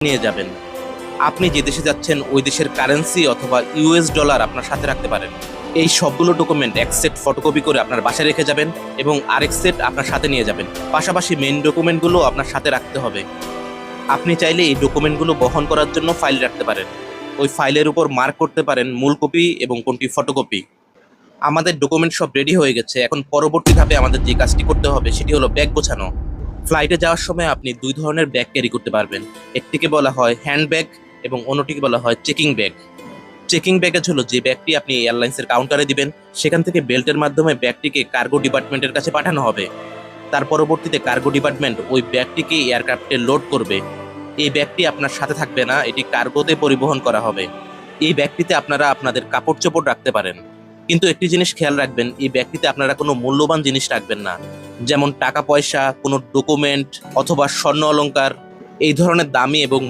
নিয়ে যাবেন। আপনি যে দেশে যাচ্ছেন ওই দেশের কারেন্সি অথবা ইউএস ডলার আপনার সাথে রাখতে পারেন। এই সবগুলো ডকুমেন্ট এক সেট ফটোকপি করে আপনার বাসায় রেখে যাবেন এবং আরেক সেট আপনার সাথে নিয়ে যাবেন। পাশাপাশি মেইন ডকুমেন্টগুলো আপনার সাথে রাখতে হবে। আপনি চাইলে এই ডকুমেন্টগুলো বহন করার জন্য ফাইল রাখতে পারেন। ওই ফাইলের উপর মার্ক করতে পারেন মূল কপি এবং কোনটি ফটোকপি। আমাদের ডকুমেন্ট সব রেডি হয়ে গেছে। এখন পরবর্তী ধাপে আমাদের যে কাজটি করতে হবে সেটি হলো ব্যাগ গোছানো। ফ্লাইটে যাওয়ার সময় আপনি দুই ধরনের ব্যাগ ক্যারি করতে পারবেন। একটিকে বলা হয় হ্যান্ড ব্যাগ এবং অন্যটিকে বলা হয় চেকিং ব্যাগ। চেকিং ব্যাগেজ হলো যে ব্যাগটি আপনি এয়ারলাইন্সের কাউন্টারে দিবেন, সেখান থেকে বেল্টের মাধ্যমে ব্যাগটিকে কার্গো ডিপার্টমেন্টের কাছে পাঠানো হবে। তার পরবর্তীতে কার্গো ডিপার্টমেন্ট ওই ব্যাগটিকে এয়ারক্রাফটে লোড করবে। এই ব্যাগটি আপনার সাথে থাকবে না, এটি কার্গোতে পরিবহন করা হবে। এই ব্যাগটিতে আপনারা আপনাদের কাপড় চোপড় রাখতে পারেন, কিন্তু একটি জিনিস খেয়াল রাখবেন, এই ব্যাগটিতে আপনারা কোনো মূল্যবান জিনিস রাখবেন না, যেমন টাকা পয়সা, কোনো ডকুমেন্ট অথবা স্বর্ণ অলংকার। এই ধরনের দামি এবং